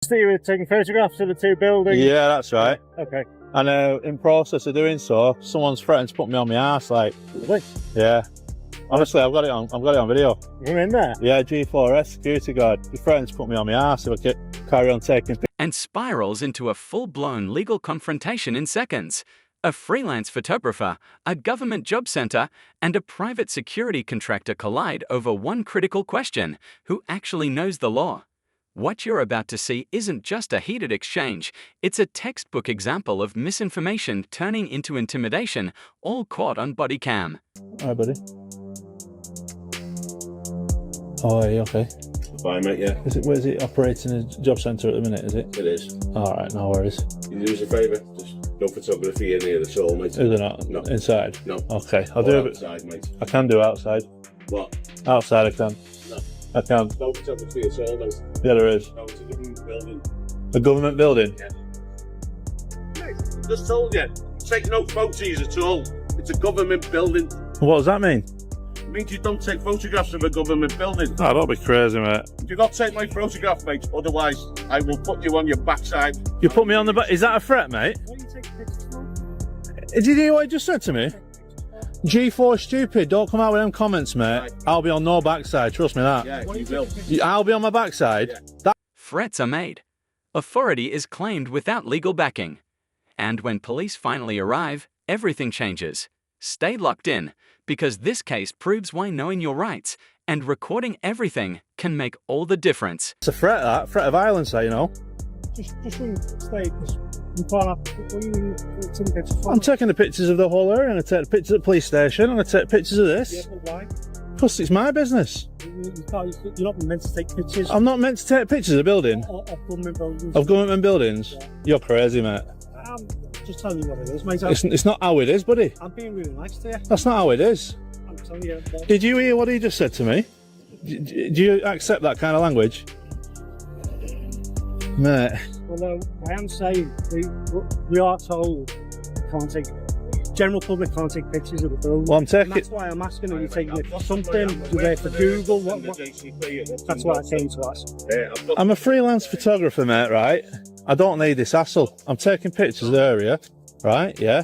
So you were taking photographs of the two buildings? Yeah, that's right. Okay. And in process of doing so, someone's threatened to put me on my arse. Like, Really? yeah. Honestly, I've got it on video. You're in there? Yeah, G4S security guard. He threatened to put me on my arse if I carry on taking pictures. And spirals into a full-blown legal confrontation in seconds. A freelance photographer, a government job center, and a private security contractor collide over one critical question: who actually knows the law? What you're about to see isn't just a heated exchange, it's a textbook example of misinformation turning into intimidation, all caught on body cam. Hi, buddy. Oh, are you okay? Fine, mate, yeah. Where's it operating a job centre at the minute, is it? It is. Alright, no worries. Can you do us a favour? Just no photography in here at all, mate. Is there not? No. Inside? No. Okay, I'll do it. Outside, mate. I can do outside. What? Outside I can. No. I can. No photography at all, mate. Yeah, there is. No, it's a government building. A government building? Yeah. Mate, I just told you. Take no photos at all. It's a government building. What does that mean? It means you don't take photographs of a government building. Oh, don't be crazy, mate. Do not take my photograph, mate. Otherwise, I will put you on your backside. You put me on the back. Is that a threat, mate? What are you taking pictures for? Did you hear what he just said to me? G4 stupid, don't come out with them comments, mate. Right. I'll be on no backside, trust me that. Yeah, you will. I'll be on my backside. Yeah. Threats are made. Authority is claimed without legal backing. And when police finally arrive, everything changes. Stay locked in, because this case proves why knowing your rights and recording everything can make all the difference. It's a threat, that. Threat of violence, that, you know. Just stay. You can't have. What are you taking pictures for? I'm taking the pictures of the whole area. I'm going to take the pictures at the police station. I'm going to take pictures of Yeah, this. but why? Plus, it's my business. You're not meant to take pictures I'm not meant to take pictures of building. of government buildings. Of government buildings? Yeah. You're crazy, mate. I'm just telling you what it is, mate. It's not how it is, buddy. I'm being really nice to you. That's not how it is. I'm telling you. Did you hear what he just said to me? Do you accept that kind of language? Mate. Well, no, I am saying we are told we can't take. General public can't take pictures of the building. Well, I'm taking. That's why I'm asking, are you taking it for something? You're there for Google? What? That's what I came to ask. I'm a freelance photographer, mate, right? I don't need this hassle. I'm taking pictures of the area, right? Yeah.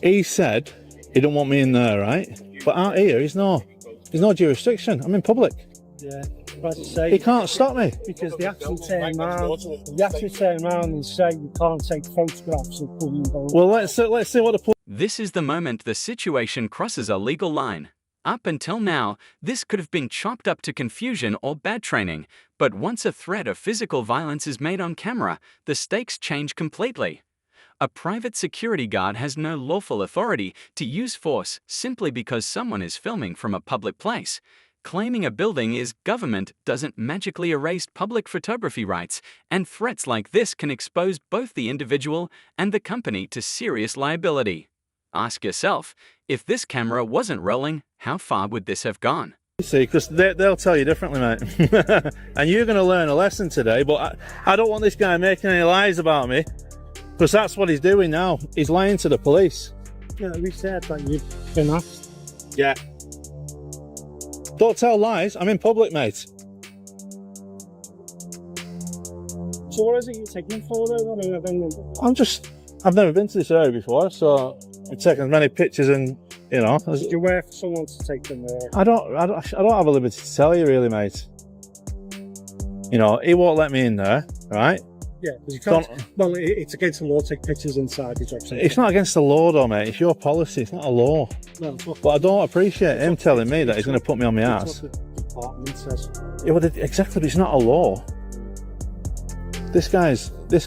He said he don't want me in there, right? But out here, there's no jurisdiction. I'm in public. Yeah. But as I say, He can't stop me. because they actually turn around and say you can't take photographs of government buildings. Well, let's see what the This is the moment the situation crosses a legal line. Up until now, this could have been chopped up to confusion or bad training, but once a threat of physical violence is made on camera, the stakes change completely. A private security guard has no lawful authority to use force simply because someone is filming from a public place. Claiming a building is government doesn't magically erase public photography rights, and threats like this can expose both the individual and the company to serious liability. Ask yourself, if this camera wasn't rolling, how far would this have gone? see, because they'll tell you differently, mate. And you're going to learn a lesson today, but I don't want this guy making any lies about me, because that's what he's doing now. He's lying to the police. Yeah, we said that you've been asked. Yeah. Don't tell lies. I'm in public, mate. So what is it you're taking for though? I've never been to this area before, so I'm taking as many pictures and, you know. Did you wait for someone to take them there? I don't have a liberty to tell you, really, mate. You know, he won't let me in there, right? Yeah, because you can't. Well, it's against the law to take pictures inside the job centre. It's not against the law, though, mate. It's your policy. It's not a law. No, it's what, But I don't appreciate him telling me that he's going to put me on my ass. that's what the department says. Yeah, well, exactly, but it's not a law. This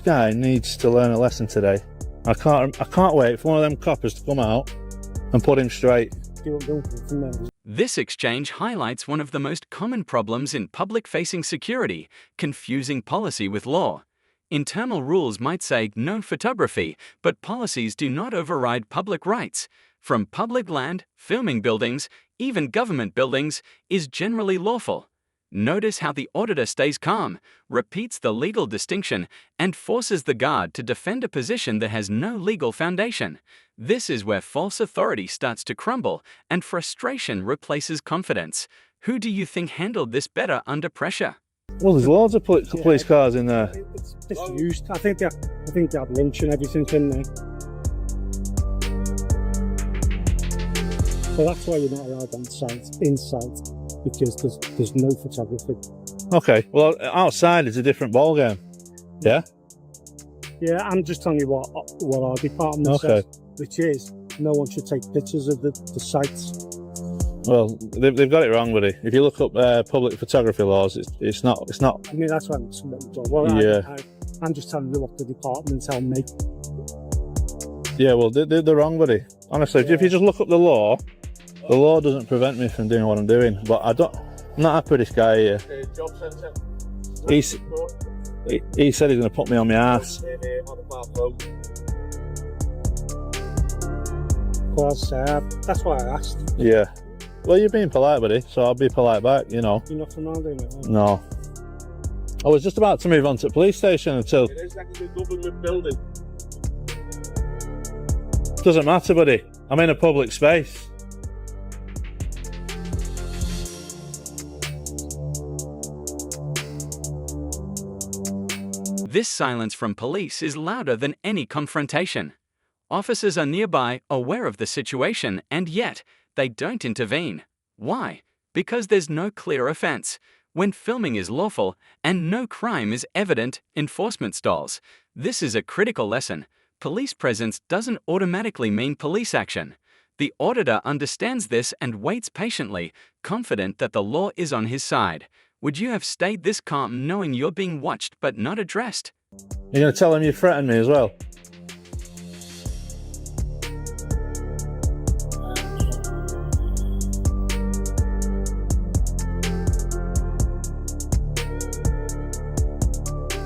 guy needs to learn a lesson today. I can't wait for one of them coppers to come out and put him straight. From there. This exchange highlights one of the most common problems in public-facing security: confusing policy with law. Internal rules might say no photography, but policies do not override public rights. From public land, filming buildings, even government buildings, is generally lawful. Notice how the auditor stays calm, repeats the legal distinction, and forces the guard to defend a position that has no legal foundation. This is where false authority starts to crumble and frustration replaces confidence. Who do you think handled this better under pressure? Well, there's loads of police cars in there. It's disused. I think they have lunch and everything in there. So that's why you're not allowed on site, inside, because there's no photography. Okay, well, outside is a different ball game. Yeah. Yeah, I'm just telling you what our department says, which is no one should take pictures of the sites. Well, they've got it wrong, buddy. If you look up public photography laws, it's not. I mean, that's what I'm saying. Well, yeah. I'm just telling you what the department tell me. Yeah, well, they're wrong, buddy. Honestly, if you just look up the law doesn't prevent me from doing what I'm doing. But I'm not happy with this guy here. Job centre. He said he's going to put me on my ass. Of course, that's why I asked. Yeah. Well, you're being polite, buddy, so I'll be polite back, you know. You're not from around here, mate? No. I was just about to move on to the police station until... It is like a government building. Doesn't matter, buddy. I'm in a public space. This silence from police is louder than any confrontation. Officers are nearby, aware of the situation, and yet they don't intervene. Why? Because there's no clear offense. When filming is lawful and no crime is evident, enforcement stalls. This is a critical lesson. Police presence doesn't automatically mean police action. The auditor understands this and waits patiently, confident that the law is on his side. Would you have stayed this calm knowing you're being watched but not addressed? You're going to tell him you threatened me as well?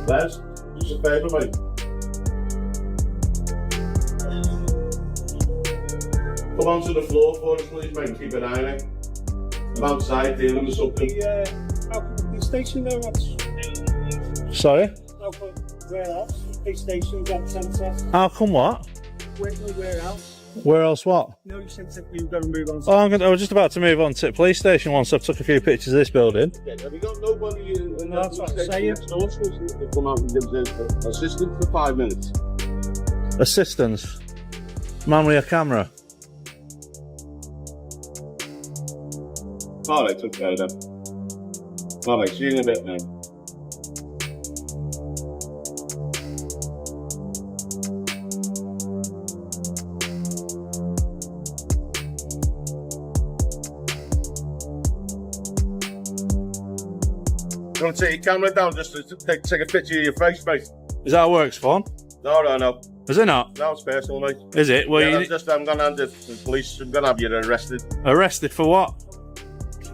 Les, use a favour, mate. Come onto the floor for us, please, mate. Keep an eye on it. I'm outside dealing with something. The station there, Sorry? warehouse, police station, job centre. How come what? Warehouse. Where else what? No, you said that you were going to move on. Oh, I was just about to move on to the police station once I've took a few pictures of this building. Yeah, have you got nobody in the That's what I'm saying. next door to come out and give us assistance for 5 minutes? Assistance. Man with a camera. Alright, okay then. Alright, see you in a bit then. You want to take your camera down just to take a picture of your face, mate? Is that how it works, Fawn? No. Is it not? No, it's personal, mate. Is it? Well, Yeah, you... I'm going to hand the police, I'm going to have you arrested. Arrested for what?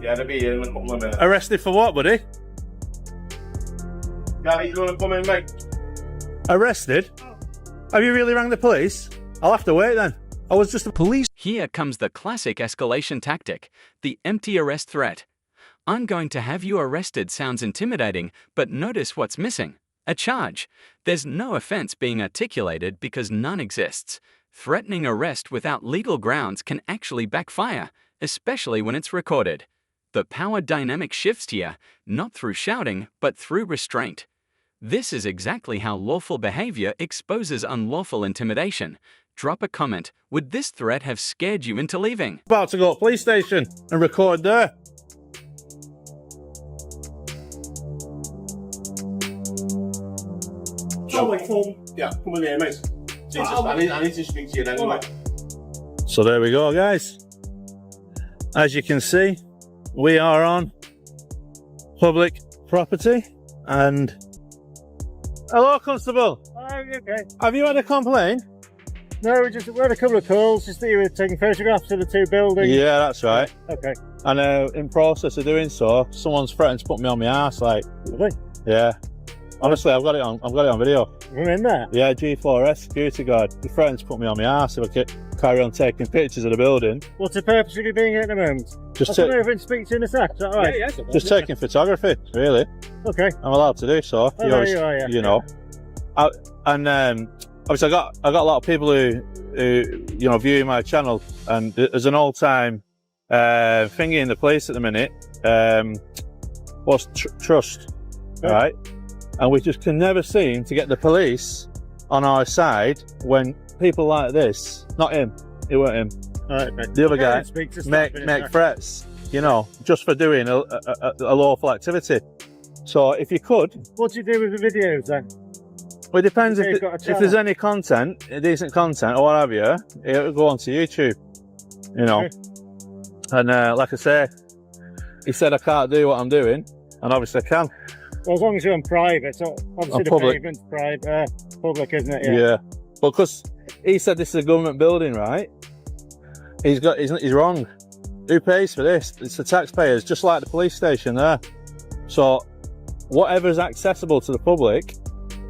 Yeah, they'll be here in a couple of minutes. Arrested for what, buddy? Gary, you want to come in, mate? Arrested? Have you really rang the police? I'll have to wait then. I was just... Police. Here comes the classic escalation tactic, the empty arrest threat. I'm going to have you arrested sounds intimidating, but notice what's missing. A charge. There's no offense being articulated because none exists. Threatening arrest without legal grounds can actually backfire, especially when it's recorded. The power dynamic shifts here, not through shouting, but through restraint. This is exactly how lawful behavior exposes unlawful intimidation. Drop a comment. Would this threat have scared you into leaving? About to go to the police station and record there. Yeah, come in here, mate. Jesus, I need to speak to you anyway. So there we go, guys. As you can see, we are on public property and... Hello, Constable. Oh, okay. Have you had a complaint? No, we had a couple of calls, just that you were taking photographs of the two buildings. Yeah, that's right. Okay. And in process of doing so, someone's threatened to put me on my ass, like... Really? Yeah. Honestly, I've got it on video. You're in there? Yeah, G4S security guard. He threatened to put me on my ass if I could carry on taking pictures of the building. What's the purpose of you being here at the moment? Just I'll come over and speak to you in a sec, is that right? Yeah. Just taking photography, really. Okay. I'm allowed to do so. Oh, there you are, yeah. You know. Obviously, I got a lot of people who view my channel, and there's an all-time thingy in the place at the minute. What's trust? right? And we just can never seem to get the police on our side when people like this, not him, it weren't him, the other guy, make threats, you know, just for doing a lawful activity. So if you could... What do you do with the videos then? Well, it depends if there's any content, decent content or what have you, it'll go onto YouTube, you know. Okay. And like I say, he said I can't do what I'm doing, and obviously I can. Well, as long as you're on private, so obviously the pavement's private, public, isn't it? Yeah. Well, because he said this is a government building, right? He's wrong. Who pays for this? It's the taxpayers, just like the police station there. So whatever's accessible to the public,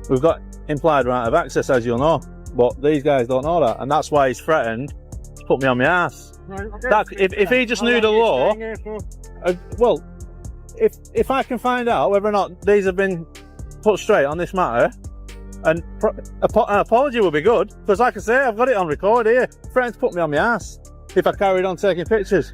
we've got implied right of access, as you'll know. But these guys don't know that, and that's why he's threatened to put me on my ass. Right, if he just knew the law, well, if I can find out whether or not these have been put straight on this matter, and an apology would be good, because like I say, I've got it on record here. Friends put me on my ass if I carried on taking pictures.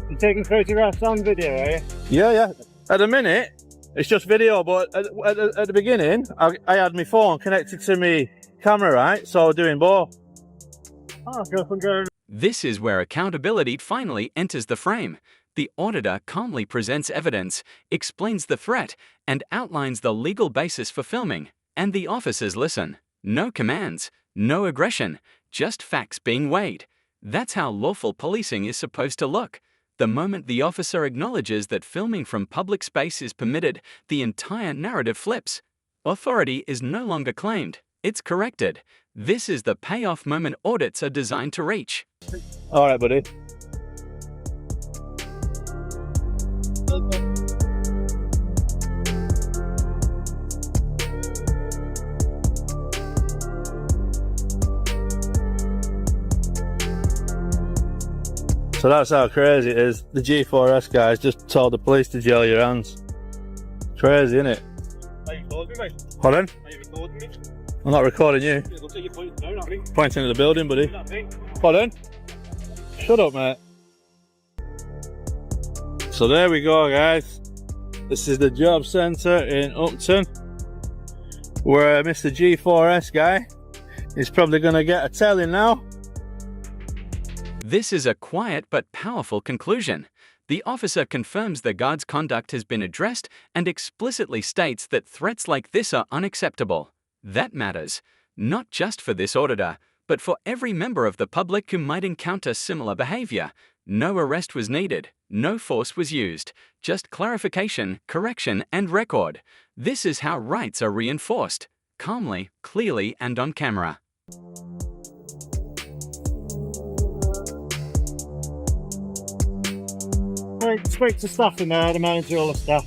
You're taking photographs on video, are you? Yeah. At the minute, it's just video, but at the beginning, I had my phone connected to my camera, right? So I was doing both. Oh, good. This is where accountability finally enters the frame. The auditor calmly presents evidence, explains the threat, and outlines the legal basis for filming. And the officers listen. No commands, no aggression, just facts being weighed. That's how lawful policing is supposed to look. The moment the officer acknowledges that filming from public space is permitted, the entire narrative flips. Authority is no longer claimed, it's corrected. This is the payoff moment audits are designed to reach. All right, buddy. So that's how crazy it is. The G4S guys just told the police to gel your hands. Crazy, isn't it? Are you recording me? Pardon? Are you recording me? I'm not recording you. It looks like you're pointing down at me. Pointing at the building, buddy. Pardon? Shut up, mate. So there we go, guys. This is the job centre in Upton, where Mr. G4S guy is probably going to get a telling now. This is a quiet but powerful conclusion. The officer confirms the guard's conduct has been addressed and explicitly states that threats like this are unacceptable. That matters, not just for this auditor, but for every member of the public who might encounter similar behavior. No arrest was needed, no force was used, just clarification, correction, and record. This is how rights are reinforced, calmly, clearly, and on camera. I spoke to staff in there, the manager, all the staff.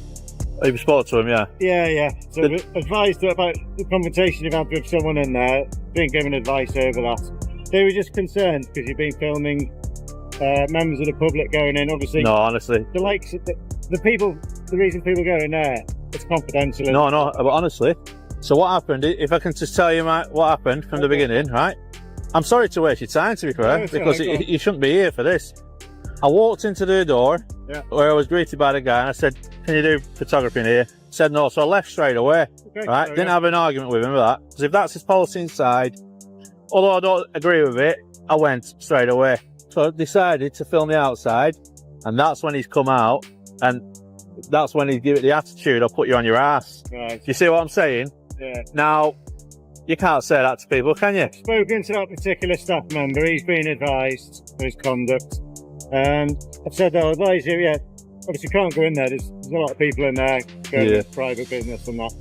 Oh, you spoke to him, yeah? Yeah. So we advised about the confrontation you've had with someone in there, being given advice over that. They were just concerned because you've been filming members of the public going in, obviously. No, honestly. The likes of the reason people go in there, it's confidential. No, but honestly. So what happened, if I can just tell you what happened from the beginning, right? I'm sorry to waste your time, to be fair, because you shouldn't be here for this. I walked into the door where I was greeted by the guy and I said, "Can you do photography in here?" He said no, so I left straight away. Right? Didn't have an argument with him with that. Because if that's his policy inside, although I don't agree with it, I went straight away. So I decided to film the outside, and that's when he's come out, and that's when he give it the attitude, "I'll put you on your ass." Right. You see what I'm saying? Yeah. Now, you can't say that to people, can you? Spoken to that particular staff member, he's been advised for his conduct. And I've said I'll advise you, obviously you can't go in there, there's a lot of people in there going private business and that.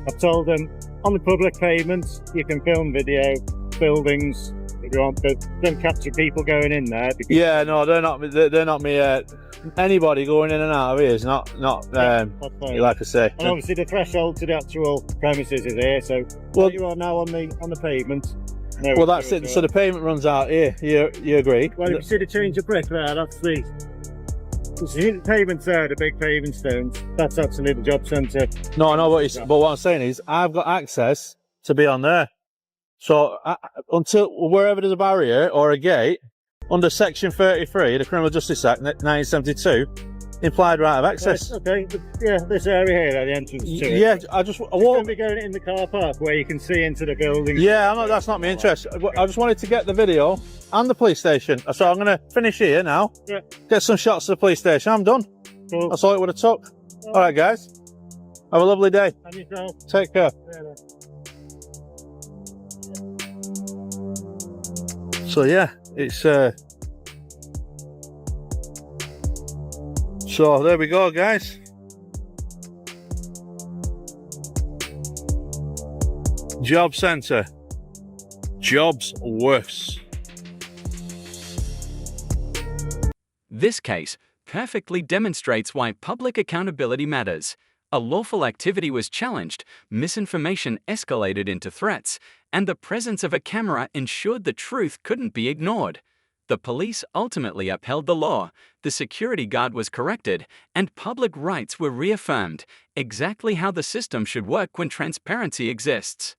I've told them, on the public pavements, you can film video, buildings, if you want, but don't capture people going in there. Yeah, no, they're not me, anybody going in and out of here is not like I say. And obviously the threshold to the actual premises is here, so you are now on the pavement. No, well, that's it. So the pavement runs out here. You agree? Well, if you see the change of brick there, that's the pavement's there, the big paving stones. That's actually the job centre. No, I know but what I'm saying is, I've got access to be on there. So until wherever there's a barrier or a gate, under Section 33 of the Criminal Justice Act 1972, implied right of access. Okay, but yeah, this area here, the entrance to it. Yeah, I Going walk. to be going in the car park where you can see into the building. Yeah, that's not my interest. I just wanted to get the video and the police station. So I'm going to finish here now. Yeah. Get some shots of the police station. I'm done. Cool. That's all it would have took. All right, guys. Have a lovely day. And yourself. Take care. Yeah. So yeah, it's so there we go, guys. Job centre. Jobs worse. This case perfectly demonstrates why public accountability matters. A lawful activity was challenged, misinformation escalated into threats, and the presence of a camera ensured the truth couldn't be ignored. The police ultimately upheld the law, the security guard was corrected, and public rights were reaffirmed, exactly how the system should work when transparency exists.